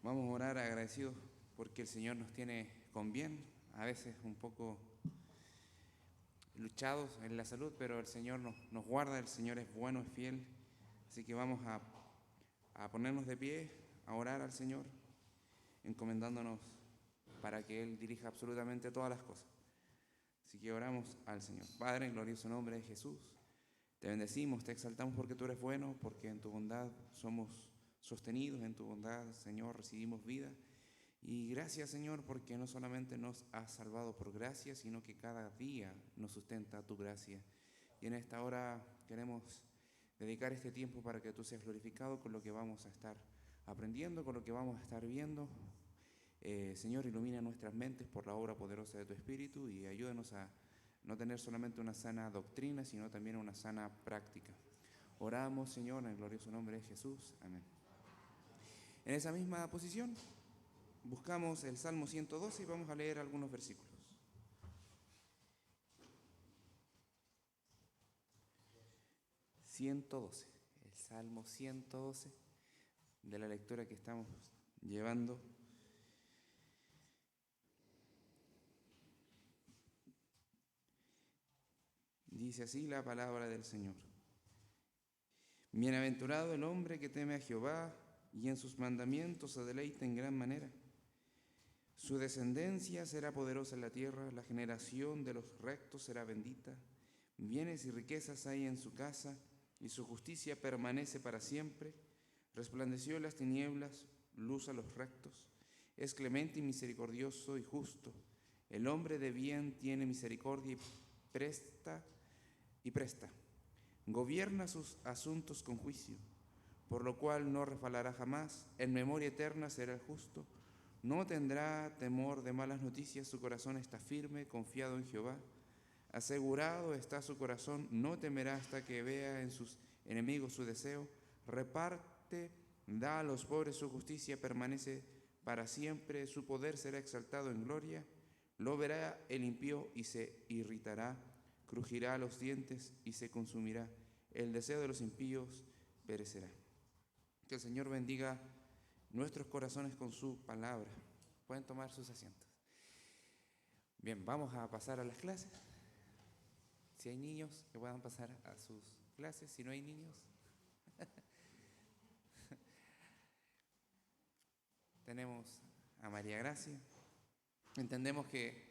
Vamos a orar agradecidos porque el Señor nos tiene con bien, a veces un poco luchados en la salud, pero el Señor nos guarda, el Señor es bueno, es fiel. Así que vamos a ponernos de pie, a orar al Señor, encomendándonos para que Él dirija absolutamente todas las cosas. Así que oramos al Señor. Padre, en glorioso nombre de Jesús, te bendecimos, te exaltamos porque tú eres bueno, porque en tu bondad somos sostenidos, en tu bondad, Señor, recibimos vida. Y gracias, Señor, porque no solamente nos has salvado por gracia, sino que cada día nos sustenta tu gracia. Y en esta hora queremos dedicar este tiempo para que tú seas glorificado con lo que vamos a estar aprendiendo, con lo que vamos a estar viendo. Señor, ilumina nuestras mentes por la obra poderosa de tu Espíritu y ayúdanos a no tener solamente una sana doctrina, sino también una sana práctica. Oramos, Señor, en el glorioso nombre de Jesús. Amén. En esa misma posición, buscamos el Salmo 112 y vamos a leer algunos versículos. 112, el Salmo 112 de la lectura que estamos llevando. Dice así la palabra del Señor. Bienaventurado el hombre que teme a Jehová y en sus mandamientos se deleita en gran manera. Su descendencia será poderosa en la tierra, la generación de los rectos será bendita. Bienes y riquezas hay en su casa, y su justicia permanece para siempre. Resplandeció en las tinieblas, luz a los rectos. Es clemente y misericordioso y justo. El hombre de bien tiene misericordia y presta. Gobierna sus asuntos con juicio, por lo cual no resbalará jamás. En memoria eterna será el justo. No tendrá temor de malas noticias, su corazón está firme, confiado en Jehová. Asegurado está su corazón, no temerá hasta que vea en sus enemigos su deseo. Reparte, da a los pobres su justicia, permanece para siempre. Su poder será exaltado en gloria. Lo verá el impío y se irritará. Crujirá los dientes y se consumirá. El deseo de los impíos perecerá. Que el Señor bendiga nuestros corazones con su palabra. Pueden tomar sus asientos. Bien, vamos a pasar a las clases. Si hay niños, que puedan pasar a sus clases. Si no hay niños, tenemos a María Gracia. Entendemos que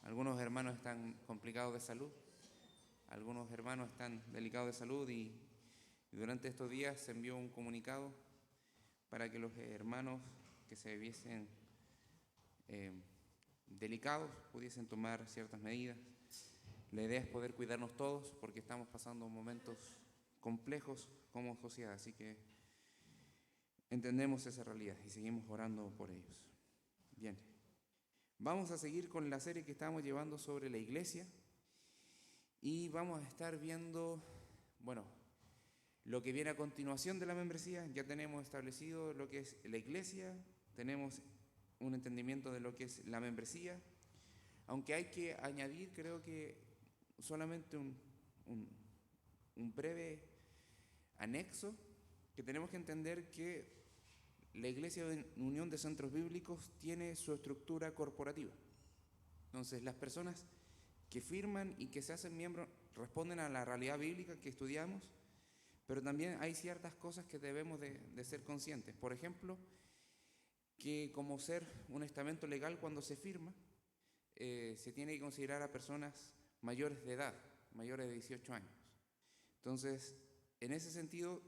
algunos hermanos están complicados de salud, algunos hermanos están delicados de salud y durante estos días se envió un comunicado para que los hermanos que se viesen delicados pudiesen tomar ciertas medidas. La idea es poder cuidarnos todos porque estamos pasando momentos complejos como sociedad, así que entendemos esa realidad y seguimos orando por ellos. Bien, vamos a seguir con la serie que estamos llevando sobre la iglesia y vamos a estar viendo, lo que viene a continuación de la membresía. Ya tenemos establecido lo que es la iglesia, tenemos un entendimiento de lo que es la membresía, aunque hay que añadir, creo que solamente un breve anexo, que tenemos que entender que la Iglesia de Unión de Centros Bíblicos tiene su estructura corporativa. Entonces, las personas que firman y que se hacen miembros responden a la realidad bíblica que estudiamos, pero también hay ciertas cosas que debemos de ser conscientes. Por ejemplo, que como ser un estamento legal cuando se firma, se tiene que considerar a personas mayores de edad, mayores de 18 años. Entonces, en ese sentido,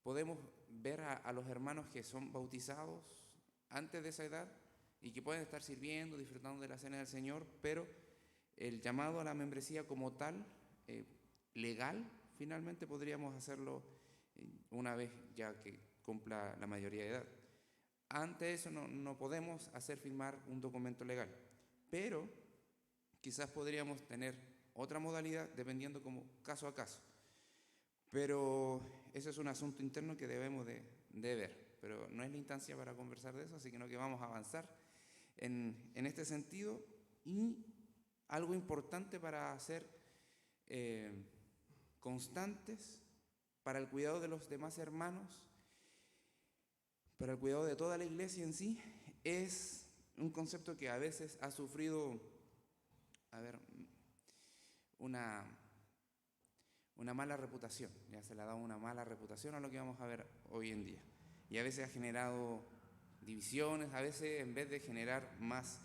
podemos ver a los hermanos que son bautizados antes de esa edad y que pueden estar sirviendo, disfrutando de la cena del Señor, pero el llamado a la membresía como tal, legal, finalmente podríamos hacerlo una vez ya que cumpla la mayoría de edad. Antes de eso no podemos hacer firmar un documento legal, pero quizás podríamos tener otra modalidad dependiendo como caso a caso. Pero ese es un asunto interno que debemos de ver, pero no es la instancia para conversar de eso, así que vamos a avanzar en este sentido. Y algo importante para ser constantes para el cuidado de los demás hermanos, para el cuidado de toda la iglesia en sí, es un concepto que a veces ha sufrido, una mala reputación. Ya se le ha dado una mala reputación a lo que vamos a ver hoy en día. Y a veces ha generado divisiones, a veces en vez de generar más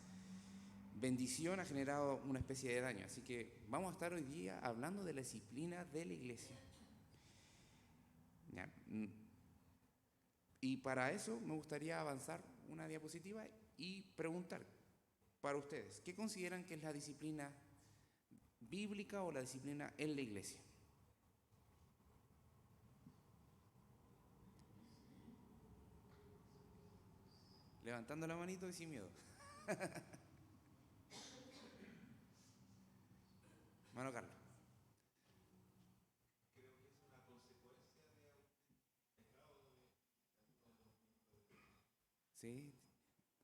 bendición ha generado una especie de daño. Así que vamos a estar hoy día hablando de la disciplina de la iglesia. Ya. Y para eso me gustaría avanzar una diapositiva y preguntar para ustedes, ¿qué consideran que es la disciplina bíblica o la disciplina en la iglesia? Levantando la manito y sin miedo. Mano Carlos. Sí,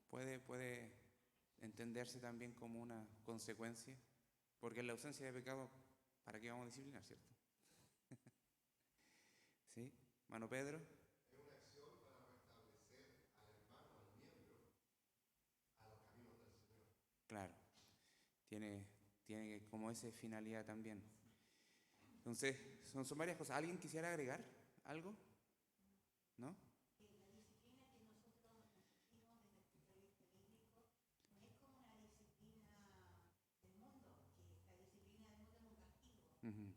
puede entenderse también como una consecuencia, porque en la ausencia de pecado, ¿para qué vamos a disciplinar, cierto? ¿Sí? Mano Pedro. Claro, tiene como esa finalidad también. Entonces, son varias cosas. ¿Alguien quisiera agregar algo? ¿No? Ujú.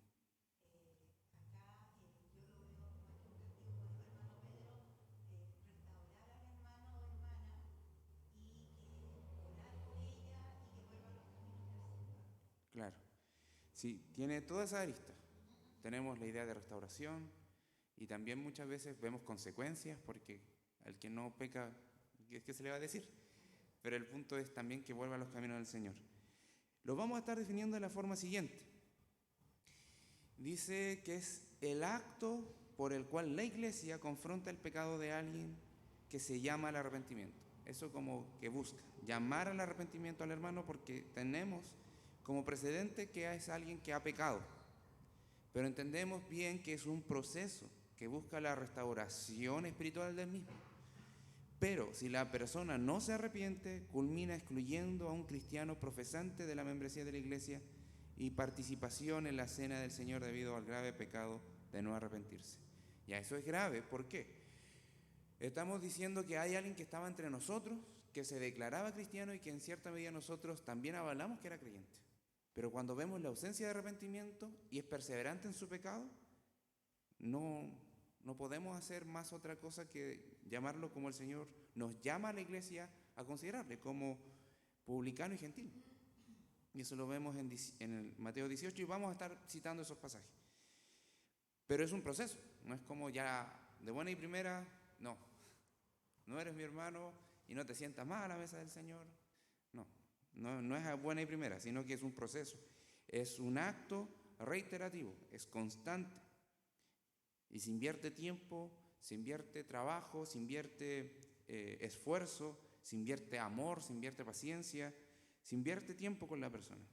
Claro. Sí, tiene toda esa arista. Tenemos la idea de restauración y también muchas veces vemos consecuencias porque al que no peca, ¿qué se le va a decir? Pero el punto es también que vuelva a los caminos del Señor. Lo vamos a estar definiendo de la forma siguiente. Dice que es el acto por el cual la iglesia confronta el pecado de alguien que se llama al arrepentimiento. Eso como que busca llamar al arrepentimiento al hermano porque tenemos como precedente que es alguien que ha pecado. Pero entendemos bien que es un proceso que busca la restauración espiritual del mismo. Pero si la persona no se arrepiente, culmina excluyendo a un cristiano profesante de la membresía de la iglesia y participación en la cena del Señor debido al grave pecado de no arrepentirse. Ya, eso es grave. ¿Por qué? Estamos diciendo que hay alguien que estaba entre nosotros, que se declaraba cristiano y que en cierta medida nosotros también avalamos que era creyente. Pero cuando vemos la ausencia de arrepentimiento y es perseverante en su pecado, no podemos hacer más otra cosa que llamarlo como el Señor nos llama a la iglesia a considerarle, como publicano y gentil. Y eso lo vemos en el Mateo 18 y vamos a estar citando esos pasajes. Pero es un proceso, no es como ya de buena y primera, no eres mi hermano y no te sientas más a la mesa del Señor. No es a buena y primera, sino que es un proceso. Es un acto reiterativo, es constante. Y se invierte tiempo, se invierte trabajo, se invierte esfuerzo, se invierte amor, se invierte paciencia, se invierte tiempo con la persona.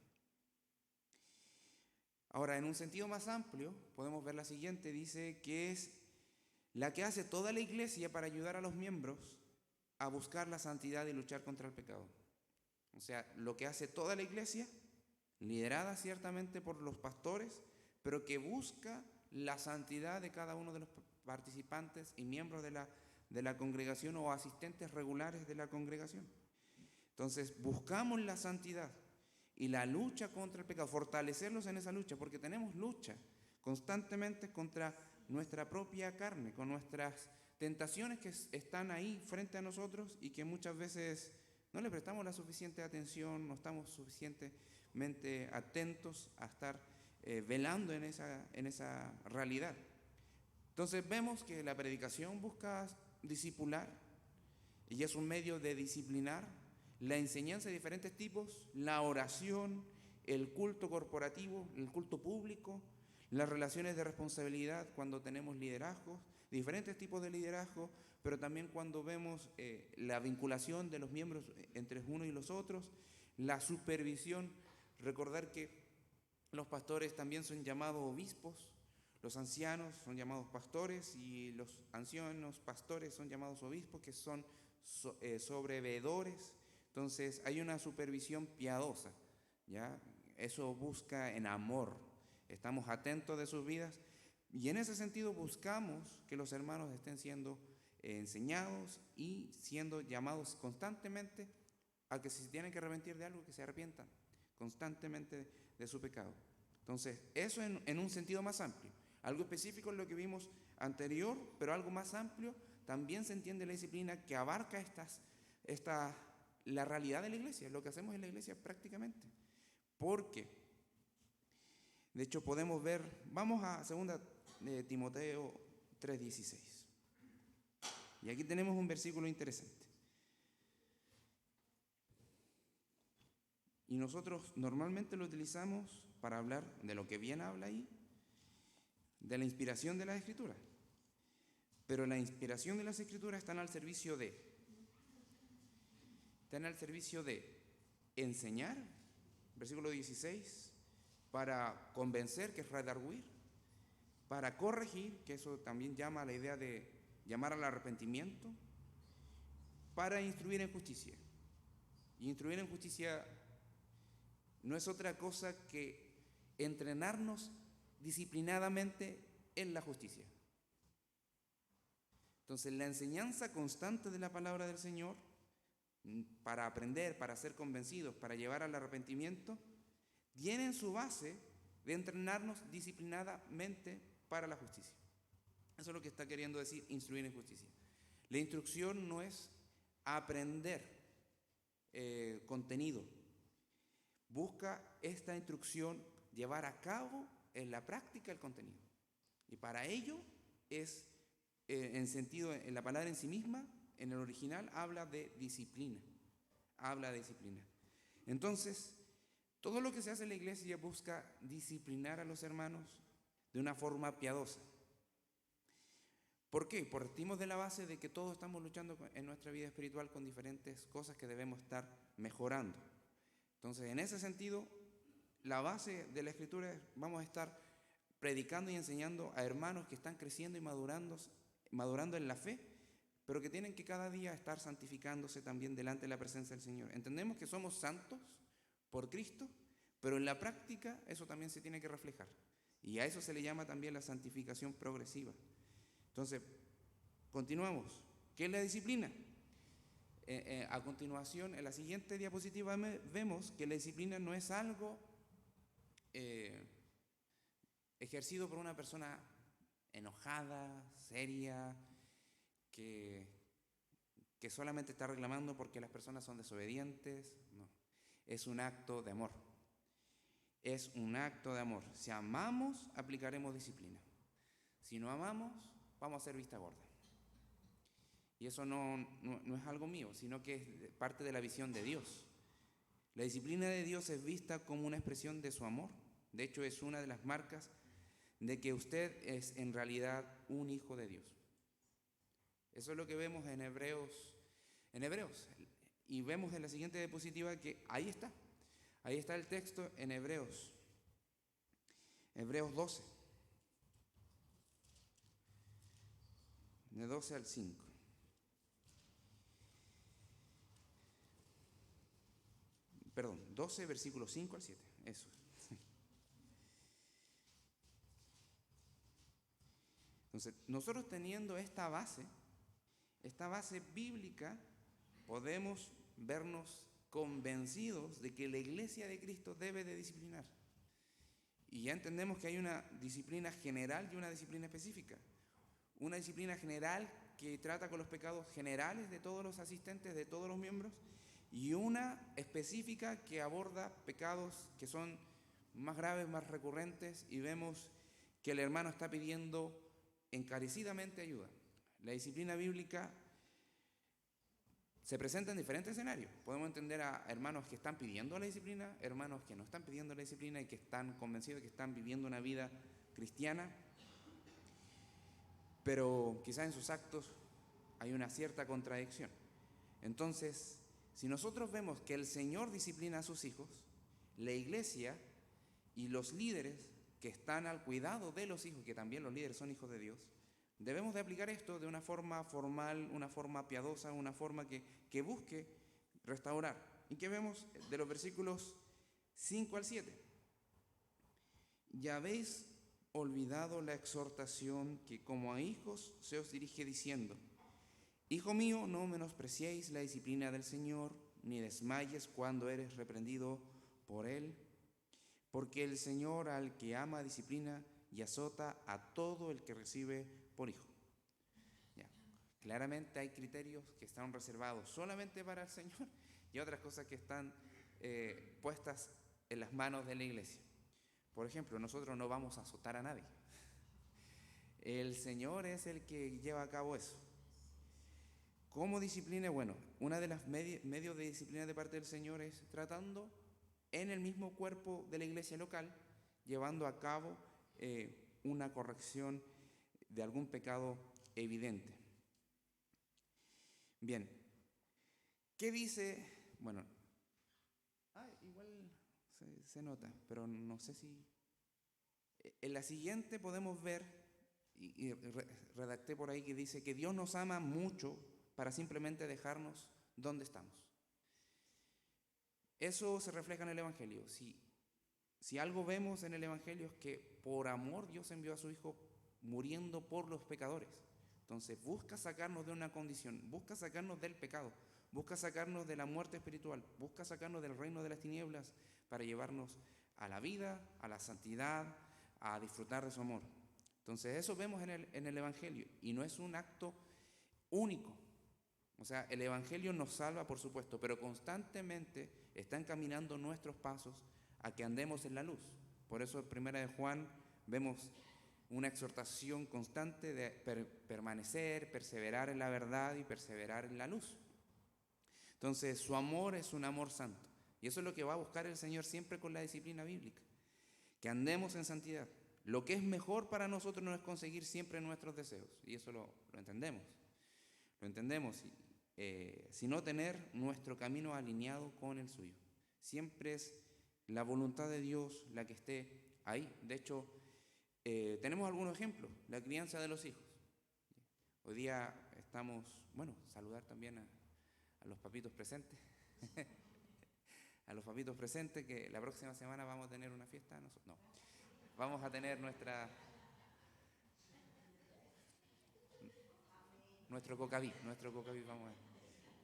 Ahora, en un sentido más amplio, podemos ver la siguiente, dice que es la que hace toda la iglesia para ayudar a los miembros a buscar la santidad y luchar contra el pecado. O sea, lo que hace toda la iglesia, liderada ciertamente por los pastores, pero que busca la santidad de cada uno de los participantes y miembros de la congregación o asistentes regulares de la congregación. Entonces, buscamos la santidad y la lucha contra el pecado, fortalecerlos en esa lucha, porque tenemos lucha constantemente contra nuestra propia carne, con nuestras tentaciones que están ahí frente a nosotros y que muchas veces no le prestamos la suficiente atención, no estamos suficientemente atentos a estar velando en esa realidad. Entonces vemos que la predicación busca discipular y es un medio de disciplinar, la enseñanza de diferentes tipos, la oración, el culto corporativo, el culto público, las relaciones de responsabilidad cuando tenemos liderazgos, diferentes tipos de liderazgo, pero también cuando vemos la vinculación de los miembros entre unos y los otros, la supervisión. Recordar que los pastores también son llamados obispos. Los ancianos son llamados pastores y los ancianos pastores son llamados obispos, que son sobreveedores. Entonces hay una supervisión piadosa, ¿ya? Eso busca en amor. Estamos atentos de sus vidas y en ese sentido buscamos que los hermanos estén siendo enseñados y siendo llamados constantemente a que si se tienen que arrepentir de algo, que se arrepientan constantemente de su pecado. Entonces, eso en un sentido más amplio. Algo específico es lo que vimos anterior, pero algo más amplio también se entiende la disciplina que abarca la realidad de la iglesia, lo que hacemos en la iglesia prácticamente. Porque, de hecho, podemos ver, vamos a 2 Timoteo 3:16. Y aquí tenemos un versículo interesante. Y nosotros normalmente lo utilizamos para hablar de lo que bien habla ahí, de la inspiración de las Escrituras. Pero la inspiración de las Escrituras están al servicio de enseñar, versículo 16, para convencer, que es redarguir, para corregir, que eso también llama a la idea de llamar al arrepentimiento, para instruir en justicia. Y instruir en justicia no es otra cosa que entrenarnos disciplinadamente en la justicia. Entonces, la enseñanza constante de la palabra del Señor, para aprender, para ser convencidos, para llevar al arrepentimiento, tiene en su base de entrenarnos disciplinadamente para la justicia. Eso es lo que está queriendo decir instruir en justicia. La instrucción no es aprender contenido. Busca esta instrucción llevar a cabo en la práctica el contenido. Y para ello es, en la palabra en sí misma, en el original, habla de disciplina. Entonces, todo lo que se hace en la iglesia busca disciplinar a los hermanos de una forma piadosa. ¿Por qué? Partimos de la base de que todos estamos luchando en nuestra vida espiritual con diferentes cosas que debemos estar mejorando. Entonces, en ese sentido, la base de la Escritura es, vamos a estar predicando y enseñando a hermanos que están creciendo y madurando en la fe, pero que tienen que cada día estar santificándose también delante de la presencia del Señor. Entendemos que somos santos por Cristo, pero en la práctica eso también se tiene que reflejar. Y a eso se le llama también la santificación progresiva. Entonces, continuamos. ¿Qué es la disciplina? A continuación, en la siguiente diapositiva vemos que la disciplina no es algo ejercido por una persona enojada, seria, que solamente está reclamando porque las personas son desobedientes. No, es un acto de amor. Es un acto de amor. Si amamos, aplicaremos disciplina. Si no amamos, vamos a hacer vista gorda. Y eso no es algo mío, sino que es parte de la visión de Dios. La disciplina de Dios es vista como una expresión de su amor. De hecho, es una de las marcas de que usted es en realidad un hijo de Dios. Eso es lo que vemos en Hebreos. Y vemos en la siguiente diapositiva que ahí está el texto en Hebreos 12, de 12 al 5. Perdón, 12, versículos 5 al 7, eso. Entonces, nosotros teniendo esta base bíblica, podemos vernos convencidos de que la iglesia de Cristo debe de disciplinar. Y ya entendemos que hay una disciplina general y una disciplina específica. Una disciplina general que trata con los pecados generales de todos los asistentes, de todos los miembros, y una específica que aborda pecados que son más graves, más recurrentes, y vemos que el hermano está pidiendo encarecidamente ayuda. La disciplina bíblica se presenta en diferentes escenarios. Podemos entender a hermanos que están pidiendo la disciplina, hermanos que no están pidiendo la disciplina y que están convencidos de que están viviendo una vida cristiana, pero quizás en sus actos hay una cierta contradicción. Entonces, si nosotros vemos que el Señor disciplina a sus hijos, la iglesia y los líderes que están al cuidado de los hijos, que también los líderes son hijos de Dios, debemos de aplicar esto de una forma formal, una forma piadosa, una forma que busque restaurar. ¿Y qué vemos de los versículos 5 al 7? Ya habéis olvidado la exhortación que como a hijos se os dirige diciendo: Hijo mío, no menospreciéis la disciplina del Señor, ni desmayes cuando eres reprendido por Él, porque el Señor al que ama disciplina y azota a todo el que recibe por hijo. Ya. Claramente hay criterios que están reservados solamente para el Señor y otras cosas que están puestas en las manos de la iglesia. Por ejemplo, nosotros no vamos a azotar a nadie. El Señor es el que lleva a cabo eso. ¿Cómo disciplina? Bueno, una de las medios de disciplina de parte del Señor es tratando en el mismo cuerpo de la iglesia local, llevando a cabo una corrección de algún pecado evidente. Bien, ¿qué dice? Bueno, igual se nota, pero no sé si... En la siguiente podemos ver, y redacté por ahí que dice que Dios nos ama mucho para simplemente dejarnos donde estamos. Eso se refleja en el Evangelio. Si algo vemos en el Evangelio es que por amor Dios envió a su Hijo muriendo por los pecadores. Entonces busca sacarnos de una condición, busca sacarnos del pecado, busca sacarnos de la muerte espiritual, busca sacarnos del reino de las tinieblas para llevarnos a la vida, a la santidad, a disfrutar de su amor. Entonces eso vemos en el Evangelio y no es un acto único. O sea, el Evangelio nos salva, por supuesto, pero constantemente está encaminando nuestros pasos a que andemos en la luz. Por eso en 1 de Juan vemos una exhortación constante de permanecer, perseverar en la verdad y perseverar en la luz. Entonces, su amor es un amor santo. Y eso es lo que va a buscar el Señor siempre con la disciplina bíblica. Que andemos en santidad. Lo que es mejor para nosotros no es conseguir siempre nuestros deseos. Y eso lo entendemos. Lo entendemos, sino tener nuestro camino alineado con el suyo. Siempre es la voluntad de Dios la que esté ahí. De hecho, tenemos algunos ejemplos. La crianza de los hijos. Hoy día estamos, saludar también a los papitos presentes. A los papitos presentes, que la próxima semana vamos a tener una fiesta. No, vamos a tener nuestro cocaví vamos a...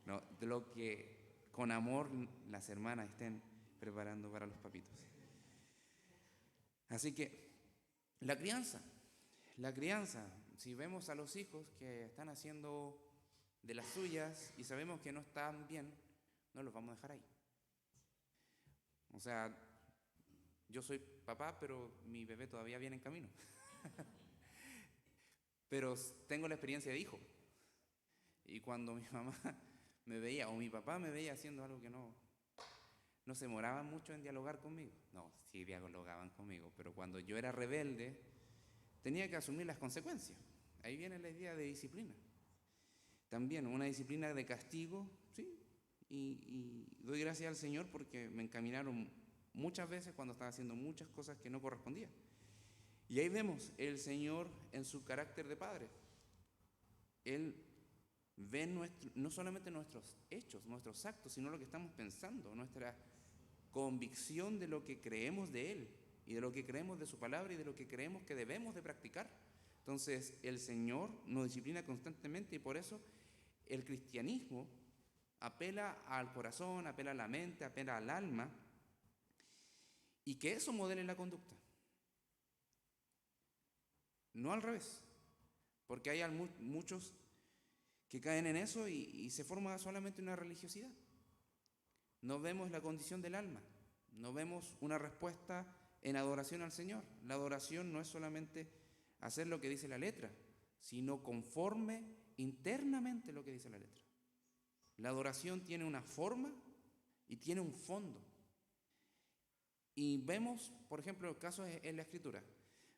No, de lo que con amor las hermanas estén preparando para los papitos. Así que la crianza, si vemos a los hijos que están haciendo de las suyas y sabemos que no están bien, no los vamos a dejar ahí. O sea, yo soy papá, pero mi bebé todavía viene en camino. Pero tengo la experiencia de hijo. Y cuando mi mamá me veía, o mi papá me veía haciendo algo que no se demoraban mucho en dialogar conmigo. No, sí dialogaban conmigo, pero cuando yo era rebelde, tenía que asumir las consecuencias. Ahí viene la idea de disciplina. También una disciplina de castigo, sí, y doy gracias al Señor porque me encaminaron muchas veces cuando estaba haciendo muchas cosas que no correspondían. Y ahí vemos el Señor en su carácter de Padre. Él ve no solamente nuestros hechos, nuestros actos, sino lo que estamos pensando, nuestra convicción de lo que creemos de Él y de lo que creemos de su palabra y de lo que creemos que debemos de practicar. Entonces el Señor nos disciplina constantemente y por eso el cristianismo apela al corazón, apela a la mente, apela al alma y que eso modele la conducta. No al revés, porque hay muchos que caen en eso y se forma solamente una religiosidad. No vemos la condición del alma, no vemos una respuesta en adoración al Señor. La adoración no es solamente hacer lo que dice la letra, sino conforme internamente lo que dice la letra. La adoración tiene una forma y tiene un fondo. Y vemos, por ejemplo, casos en la Escritura.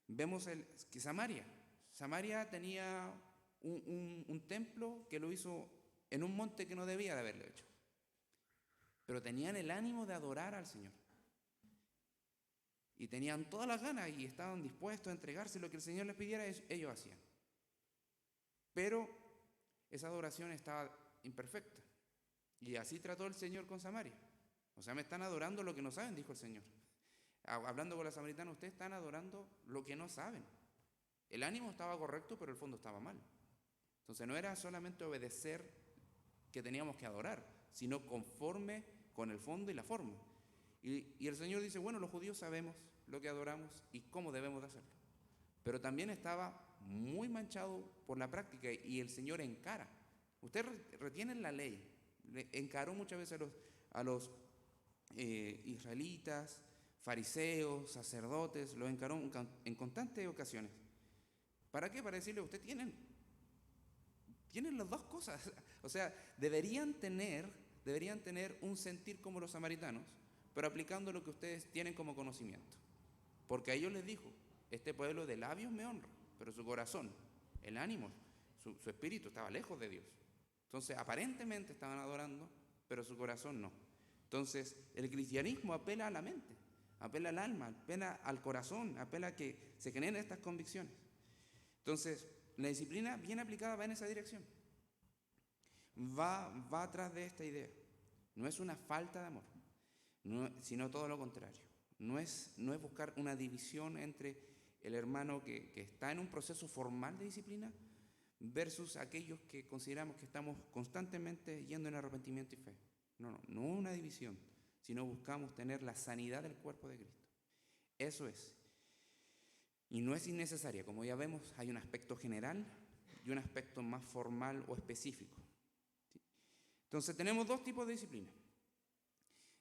Vemos que Samaria tenía un templo que lo hizo en un monte que no debía de haberlo hecho. Pero tenían el ánimo de adorar al Señor. y tenían todas las ganas y estaban dispuestos a entregarse lo que el Señor les pidiera, ellos hacían. Pero esa adoración estaba imperfecta. Y así trató el Señor con Samaria. O sea, me están adorando lo que no saben, dijo el Señor. Hablando con la samaritana, ustedes están adorando lo que no saben. El ánimo estaba correcto, pero el fondo estaba mal. Entonces no era solamente obedecer que teníamos que adorar, sino conforme con el fondo y la forma. Y el Señor dice, bueno, los judíos sabemos lo que adoramos y cómo debemos de hacerlo. Pero también estaba muy manchado por la práctica y el Señor encara. Ustedes retienen la ley. Encaró muchas veces a los israelitas, fariseos, sacerdotes, los encaró en constantes ocasiones. ¿Para qué? Para decirle, ustedes tienen las dos cosas. O sea, deberían tener un sentir como los samaritanos, pero aplicando lo que ustedes tienen como conocimiento. Porque a ellos les dijo, este pueblo de labios me honra, pero su corazón, el ánimo, su espíritu estaba lejos de Dios. Entonces, aparentemente estaban adorando, pero su corazón no. Entonces, el cristianismo apela a la mente, apela al alma, apela al corazón, apela a que se generen estas convicciones. Entonces, la disciplina bien aplicada va en esa dirección. Va atrás de esta idea. No es una falta de amor, sino todo lo contrario. No es buscar una división entre el hermano que está en un proceso formal de disciplina versus aquellos que consideramos que estamos constantemente yendo en arrepentimiento y fe. No una división, sino buscamos tener la sanidad del cuerpo de Cristo. Eso es. Y no es innecesaria, como ya vemos, hay un aspecto general y un aspecto más formal o específico. ¿Sí? Entonces tenemos dos tipos de disciplina.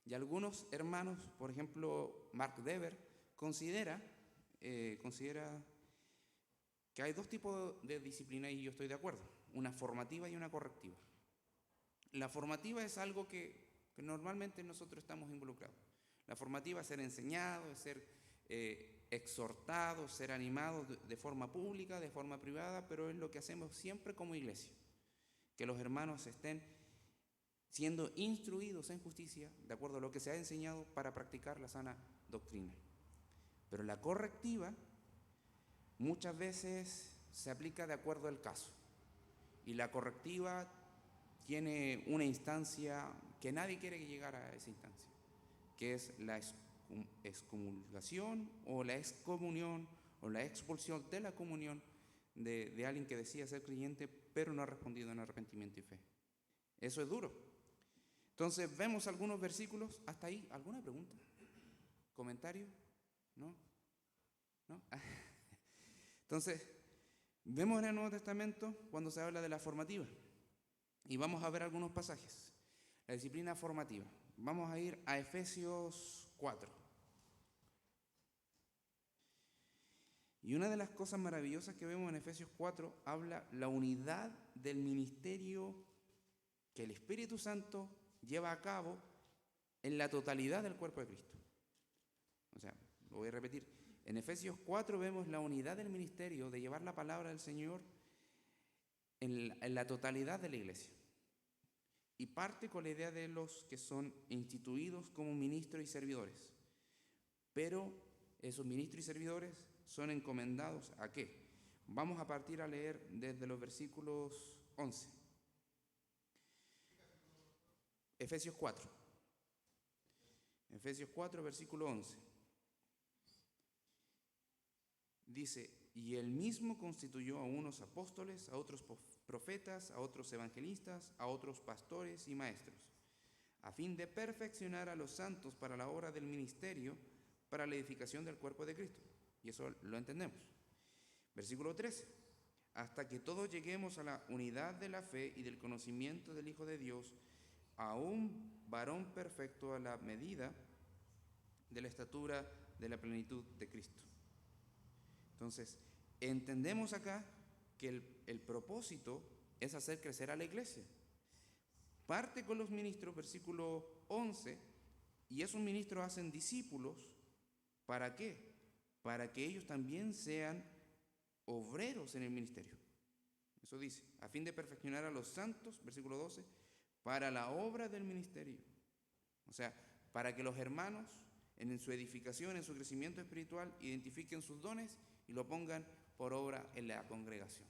Y algunos hermanos, por ejemplo, Mark Dever, considera que hay dos tipos de disciplina y yo estoy de acuerdo, una formativa y una correctiva. La formativa es algo que normalmente nosotros estamos involucrados. La formativa es ser enseñado, es ser exhortado, ser animado de forma pública, de forma privada, pero es lo que hacemos siempre como iglesia, que los hermanos estén siendo instruidos en justicia de acuerdo a lo que se ha enseñado para practicar la sana doctrina. Pero la correctiva muchas veces se aplica de acuerdo al caso, y la correctiva tiene una instancia que nadie quiere llegar a esa instancia, que es la excomulgación o la excomunión o la expulsión de la comunión de alguien que decía ser creyente pero no ha respondido en arrepentimiento y fe. Eso es duro. Entonces vemos algunos versículos hasta ahí. ¿Alguna pregunta? ¿Comentario? ¿No? Entonces vemos en el Nuevo Testamento cuando se habla de la formativa y vamos a ver algunos pasajes. La disciplina formativa. Vamos a ir a Efesios 4. Y una de las cosas maravillosas que vemos en Efesios 4 habla la unidad del ministerio que el Espíritu Santo lleva a cabo en la totalidad del cuerpo de Cristo. O sea, lo voy a repetir. En Efesios 4 vemos la unidad del ministerio de llevar la palabra del Señor en la totalidad de la iglesia. Y parte con la idea de los que son instituidos como ministros y servidores. Pero esos ministros y servidores son encomendados ¿a qué? Vamos a partir a leer desde los versículos 11. Efesios 4. Efesios 4, versículo 11. Dice, y él mismo constituyó a unos apóstoles, a otros profetas, a otros evangelistas, a otros pastores y maestros, a fin de perfeccionar a los santos para la obra del ministerio, para la edificación del cuerpo de Cristo. Y eso lo entendemos. Versículo 13. Hasta que todos lleguemos a la unidad de la fe y del conocimiento del Hijo de Dios, a un varón perfecto a la medida de la estatura de la plenitud de Cristo. Entonces, entendemos acá que el propósito es hacer crecer a la iglesia. Parte con los ministros, versículo 11, y esos ministros hacen discípulos, ¿para qué? Para que ellos también sean obreros en el ministerio. Eso dice, a fin de perfeccionar a los santos, versículo 12, para la obra del ministerio. O sea, para que los hermanos en su edificación, en su crecimiento espiritual, identifiquen sus dones y lo pongan por obra en la congregación.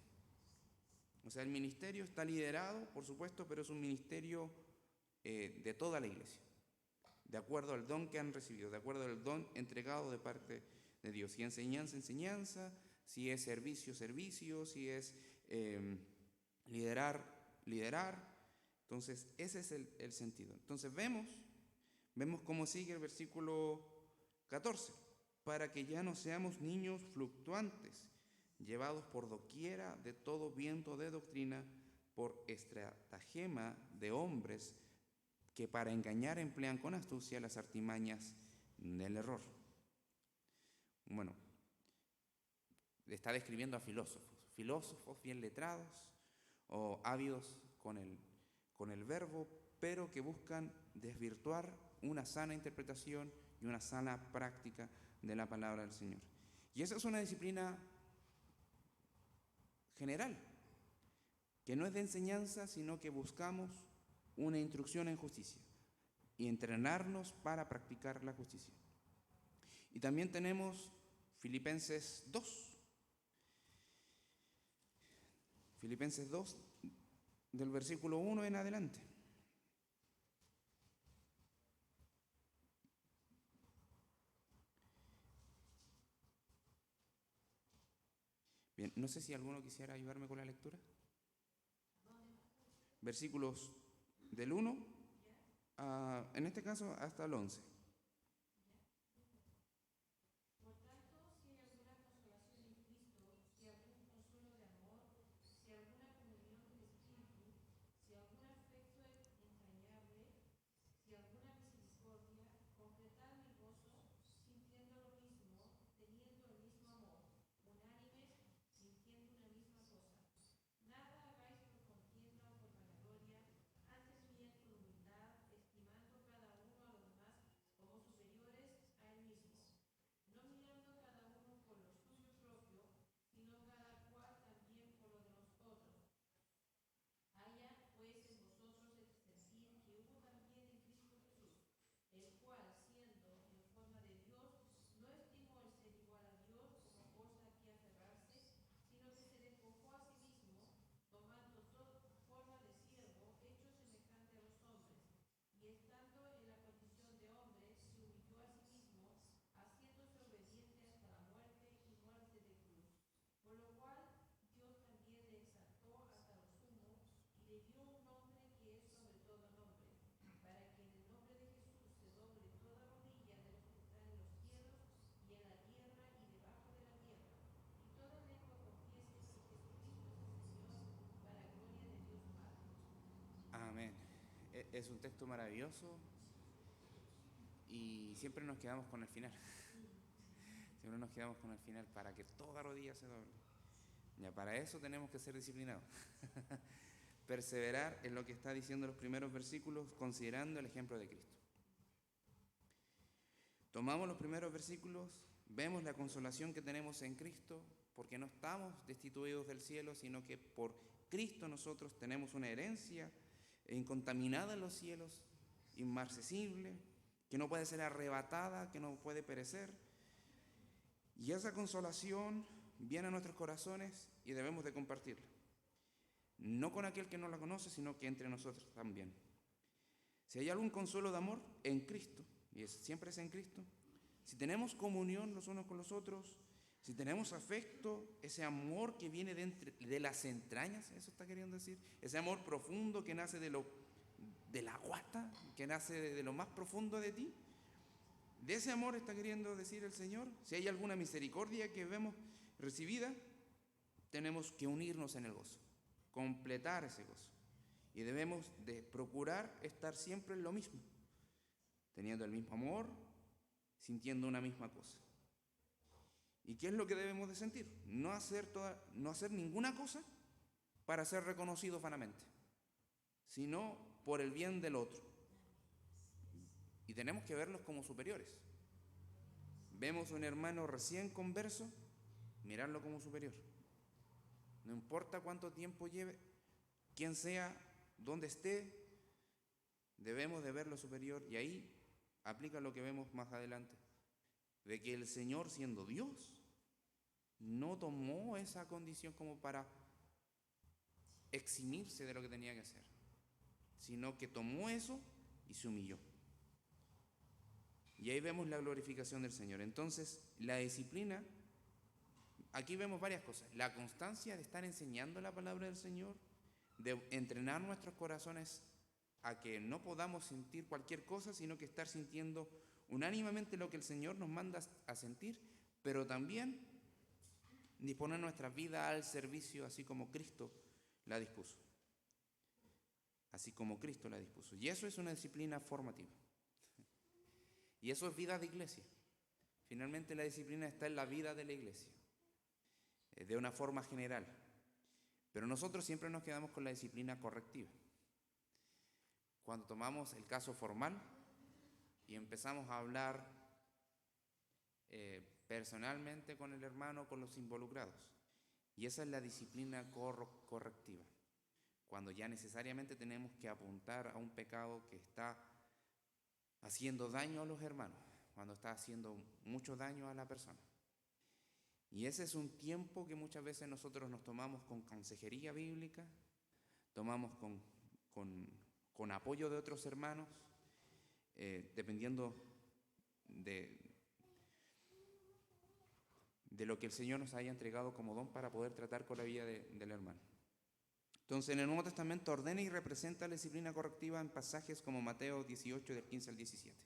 O sea, el ministerio está liderado, por supuesto, pero es un ministerio de toda la iglesia, de acuerdo al don que han recibido, de acuerdo al don entregado de parte de Dios. Si enseñanza, enseñanza, si es servicio, servicio, si es liderar, liderar. Entonces, ese es el sentido. Entonces, vemos cómo sigue el versículo 14. Para que ya no seamos niños fluctuantes, llevados por doquiera de todo viento de doctrina, por estratagema de hombres que para engañar emplean con astucia las artimañas del error. Bueno, está describiendo a filósofos bien letrados o ávidos con el verbo, pero que buscan desvirtuar una sana interpretación y una sana práctica de la palabra del Señor. Y esa es una disciplina general, que no es de enseñanza, sino que buscamos una instrucción en justicia y entrenarnos para practicar la justicia. Y también tenemos Filipenses 2. Filipenses 2, del versículo 1 en adelante. Bien, no sé si alguno quisiera ayudarme con la lectura. Versículos del 1, en este caso, hasta el 11. Amén. Es un texto maravilloso y siempre nos quedamos con el final. Siempre nos quedamos con el final, para que toda rodilla se doble. Ya, para eso tenemos que ser disciplinados. Perseverar en lo que está diciendo los primeros versículos, considerando el ejemplo de Cristo. Tomamos los primeros versículos, vemos la consolación que tenemos en Cristo, porque no estamos destituidos del cielo, sino que por Cristo nosotros tenemos una herencia incontaminada en los cielos, inmarcesible, que no puede ser arrebatada, que no puede perecer. Y esa consolación viene a nuestros corazones y debemos de compartirla. No con aquel que no la conoce, sino que entre nosotros también. Si hay algún consuelo de amor, en Cristo, y siempre es en Cristo. Si tenemos comunión los unos con los otros, si tenemos afecto, ese amor que viene de las entrañas, eso está queriendo decir, ese amor profundo que nace de la guata, que nace de lo más profundo de ti, de ese amor está queriendo decir el Señor. Si hay alguna misericordia que vemos recibida, tenemos que unirnos en el gozo, completar ese gozo, y debemos de procurar estar siempre en lo mismo, teniendo el mismo amor, sintiendo una misma cosa. ¿Y qué es lo que debemos de sentir? No hacer ninguna cosa para ser reconocidos vanamente, sino por el bien del otro. Y tenemos que verlos como superiores. Vemos a un hermano recién converso, mirarlo como superior. No importa cuánto tiempo lleve, quién sea, dónde esté, debemos de verlo superior, y ahí aplica lo que vemos más adelante, de que el Señor, siendo Dios, no tomó esa condición como para eximirse de lo que tenía que hacer, sino que tomó eso y se humilló. Y ahí vemos la glorificación del Señor. Entonces, la disciplina, aquí vemos varias cosas. La constancia de estar enseñando la palabra del Señor, de entrenar nuestros corazones a que no podamos sentir cualquier cosa, sino que estar sintiendo unánimemente lo que el Señor nos manda a sentir, pero también disponer nuestra vida al servicio, así como Cristo la dispuso. Así como Cristo la dispuso. Y eso es una disciplina formativa. Y eso es vida de iglesia. Finalmente la disciplina está en la vida de la iglesia, de una forma general. Pero nosotros siempre nos quedamos con la disciplina correctiva. Cuando tomamos el caso formal y empezamos a hablar personalmente con el hermano, con los involucrados. Y esa es la disciplina correctiva. Cuando ya necesariamente tenemos que apuntar a un pecado que está haciendo daño a los hermanos, cuando está haciendo mucho daño a la persona. Y ese es un tiempo que muchas veces nosotros nos tomamos con consejería bíblica, tomamos con apoyo de otros hermanos, dependiendo de lo que el Señor nos haya entregado como don para poder tratar con la vida del hermano. Entonces, en el Nuevo Testamento ordena y representa la disciplina correctiva en pasajes como Mateo 18, del 15 al 17.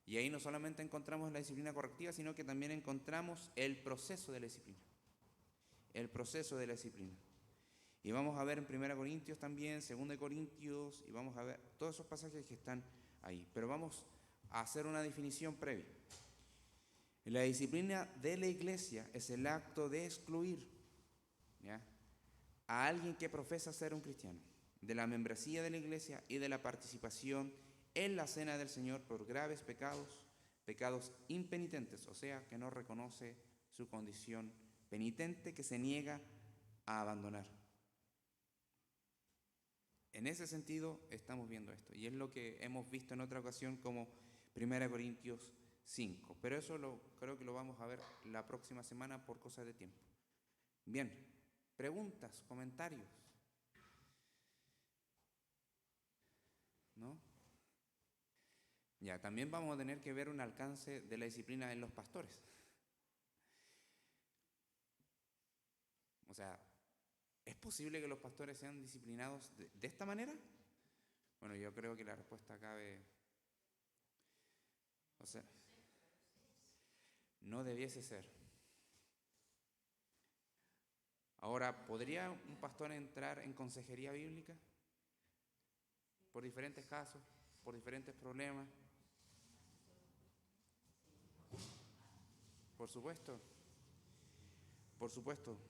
Y ahí no solamente encontramos la disciplina correctiva, sino que también encontramos el proceso de la disciplina. El proceso de la disciplina. Y vamos a ver en 1 Corintios también, 2 Corintios, y vamos a ver todos esos pasajes que están ahí. Pero vamos a hacer una definición previa. La disciplina de la iglesia es el acto de excluir, ¿ya?, a alguien que profesa ser un cristiano de la membresía de la iglesia y de la participación en la cena del Señor por graves pecados impenitentes, o sea, que no reconoce su condición penitente, que se niega a abandonar. En ese sentido estamos viendo esto, y es lo que hemos visto en otra ocasión como 1 Corintios 5, pero eso creo que lo vamos a ver la próxima semana por cosas de tiempo. Bien, preguntas, comentarios, ¿no? Ya, también vamos a tener que ver un alcance de la disciplina en los pastores. O sea, ¿es posible que los pastores sean disciplinados de esta manera? Bueno, yo creo que la respuesta cabe, o sea, no debiese ser. Ahora, ¿podría un pastor entrar en consejería bíblica por diferentes casos, por diferentes problemas? Por supuesto,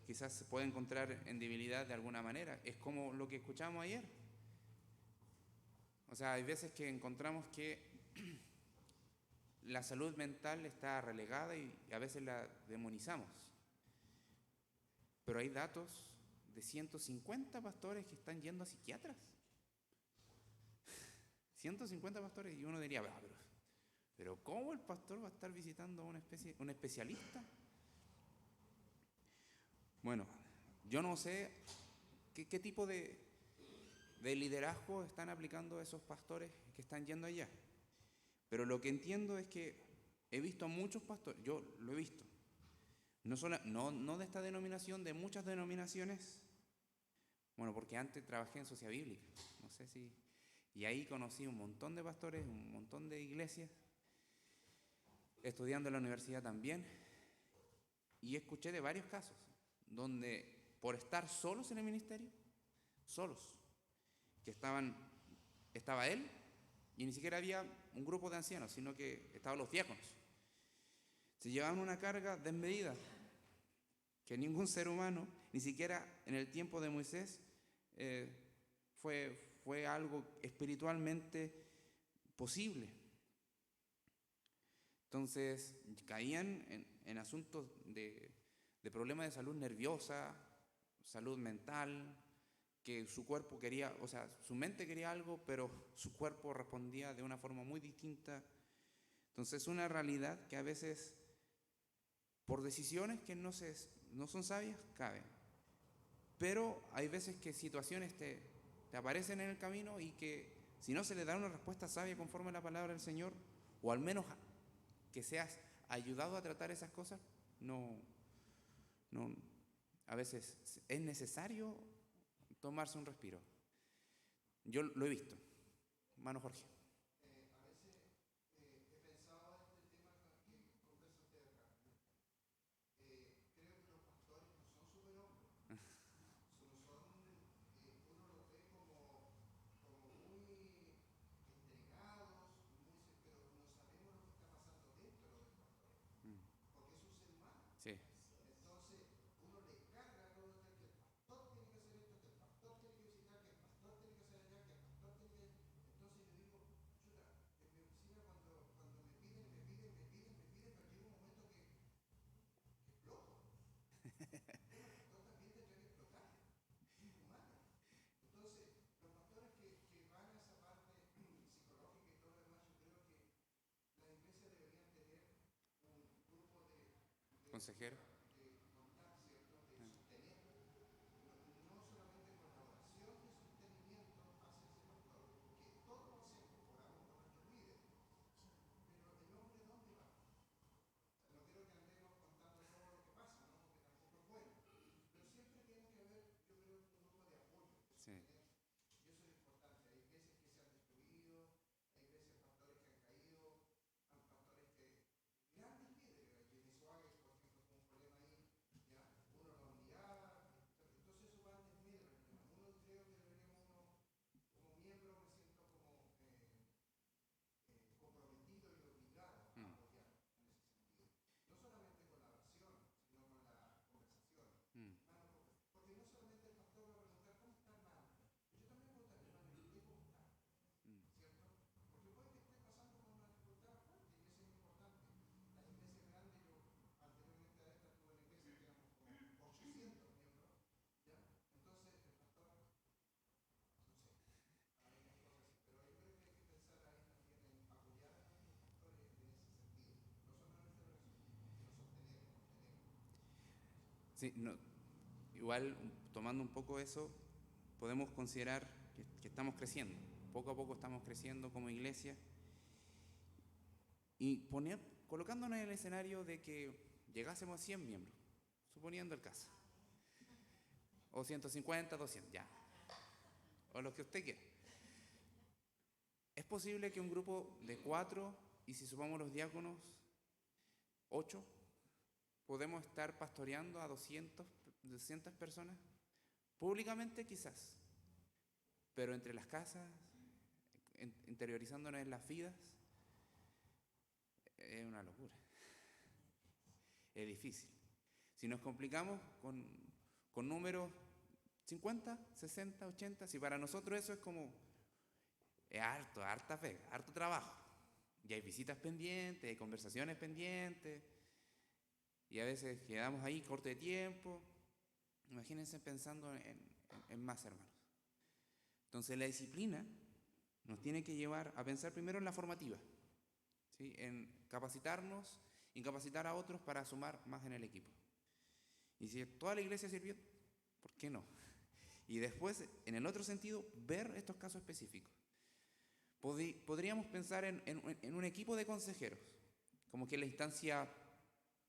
quizás se puede encontrar en debilidad de alguna manera. Es como lo que escuchamos ayer. O sea, hay veces que encontramos que la salud mental está relegada y a veces la demonizamos. Pero hay datos de 150 pastores que están yendo a psiquiatras. 150 pastores, y uno diría, pero ¿cómo el pastor va a estar visitando a un especialista? Bueno, yo no sé qué tipo de liderazgo están aplicando esos pastores que están yendo allá. Pero lo que entiendo es que he visto a muchos pastores, yo lo he visto, no de esta denominación, de muchas denominaciones. Bueno, porque antes trabajé en Sociedad Bíblica, no sé si... Y ahí conocí un montón de pastores, un montón de iglesias, estudiando en la universidad también, y escuché de varios casos, donde por estar solos en el ministerio, que estaba él, y ni siquiera había un grupo de ancianos, sino que estaban los diáconos. Se llevaban una carga desmedida, que ningún ser humano, ni siquiera en el tiempo de Moisés, fue algo espiritualmente posible. Entonces caían en asuntos de problemas de salud nerviosa, salud mental, que su cuerpo quería, o sea, su mente quería algo, pero su cuerpo respondía de una forma muy distinta Entonces es una realidad que a veces, por decisiones que no son sabias, caben. Pero hay veces que situaciones te aparecen en el camino y que si no se le da una respuesta sabia conforme a la palabra del Señor, o al menos que seas ayudado a tratar esas cosas, no, a veces es necesario tomarse un respiro. Yo lo he visto. Hermano Jorge. Sí. Consejero. Sí. Mm, mm, mm. Sí, igual tomando un poco eso, podemos considerar que estamos creciendo. Poco a poco estamos creciendo como iglesia y colocándonos en el escenario de que llegásemos a 100 miembros, suponiendo el caso. O 150, 200, ya. O los que usted quiera. Es posible que un grupo de 4, y si sumamos los diáconos, 8, podemos estar pastoreando a 200 personas. Públicamente quizás, pero entre las casas, interiorizándonos en las vidas, es una locura. Es difícil. Si nos complicamos con números 50, 60, 80, si para nosotros eso es como, es harta pega, harto trabajo. Y hay visitas pendientes, hay conversaciones pendientes, y a veces quedamos ahí corto de tiempo. Imagínense pensando en más hermanos. Entonces la disciplina nos tiene que llevar a pensar primero en la formativa, ¿sí? En capacitarnos y capacitar a otros para sumar más en el equipo. Y si toda la iglesia sirvió, ¿por qué no? Y después, en el otro sentido, ver estos casos específicos. Podríamos pensar en un equipo de consejeros, como que la instancia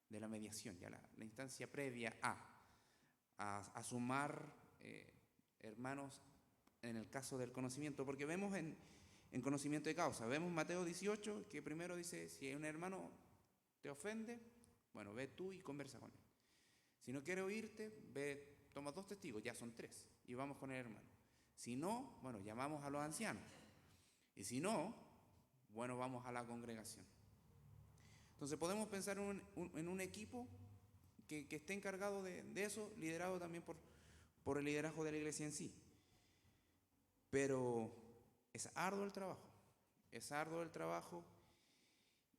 de la mediación, ya la instancia previa a sumar hermanos en el caso del conocimiento, porque vemos en conocimiento de causa, vemos Mateo 18, que primero dice, si un hermano te ofende, bueno, ve tú y conversa con él. Si no quiere oírte, ve, toma 2 testigos, ya son 3, y vamos con el hermano. Si no, bueno, llamamos a los ancianos. Y si no, bueno, vamos a la congregación. Entonces podemos pensar en un equipo que esté encargado de eso, liderado también por el liderazgo de la iglesia en sí. Pero es arduo el trabajo,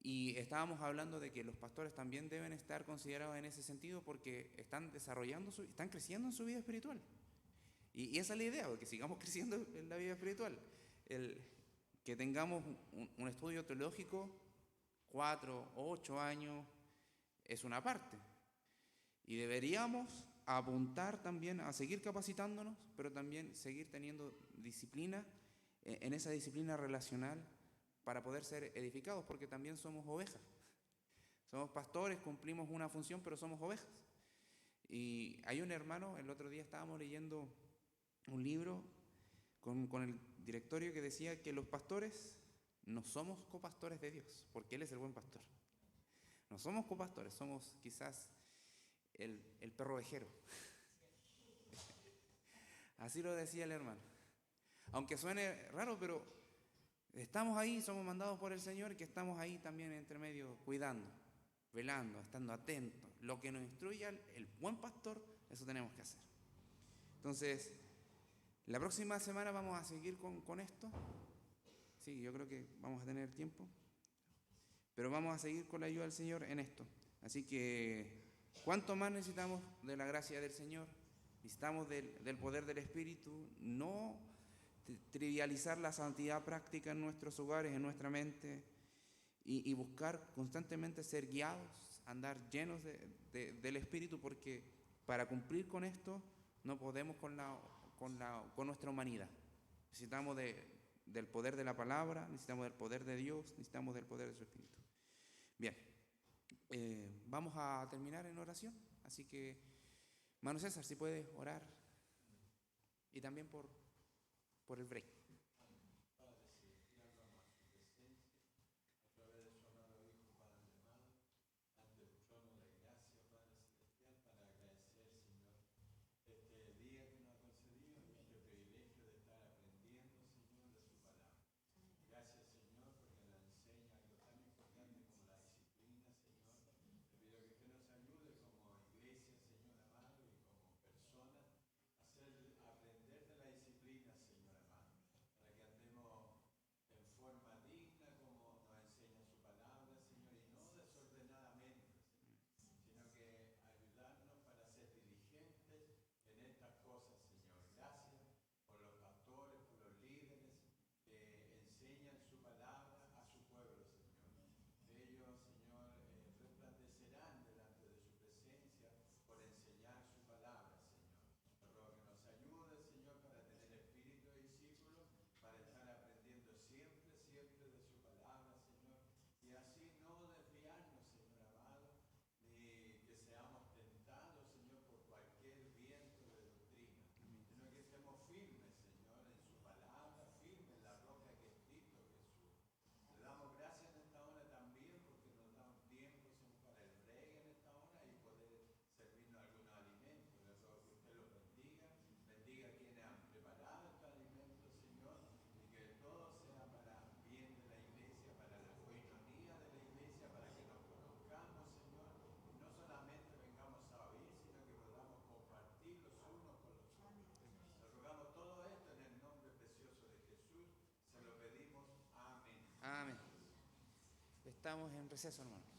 y estábamos hablando de que los pastores también deben estar considerados en ese sentido porque están están creciendo en su vida espiritual. Y esa es la idea, que sigamos creciendo en la vida espiritual. Que tengamos un estudio teológico 4 o 8 años es una parte. Y deberíamos apuntar también a seguir capacitándonos, pero también seguir teniendo disciplina, en esa disciplina relacional, para poder ser edificados, porque también somos ovejas. Somos pastores, cumplimos una función, pero somos ovejas. Y hay un hermano, el otro día estábamos leyendo un libro con el directorio que decía que los pastores no somos copastores de Dios, porque Él es el buen pastor. No somos copastores, somos quizás el perro ovejero. Así lo decía el hermano. Aunque suene raro, pero estamos ahí, somos mandados por el Señor, que estamos ahí también entre medio, cuidando, velando, estando atentos. Lo que nos instruya el buen pastor, eso tenemos que hacer. Entonces, la próxima semana vamos a seguir con esto. Sí, yo creo que vamos a tener tiempo. Pero vamos a seguir con la ayuda del Señor en esto. Así que, ¿cuánto más necesitamos de la gracia del Señor? Necesitamos del poder del Espíritu, no trivializar la santidad práctica en nuestros hogares, en nuestra mente, y buscar constantemente ser guiados, andar llenos del Espíritu, porque para cumplir con esto no podemos con nuestra humanidad. Necesitamos del poder de la palabra, necesitamos del poder de Dios, necesitamos del poder de su Espíritu. Bien, vamos a terminar en oración, así que, hermano César, si puedes orar, y también por el break. Amén. Estamos en receso, hermano.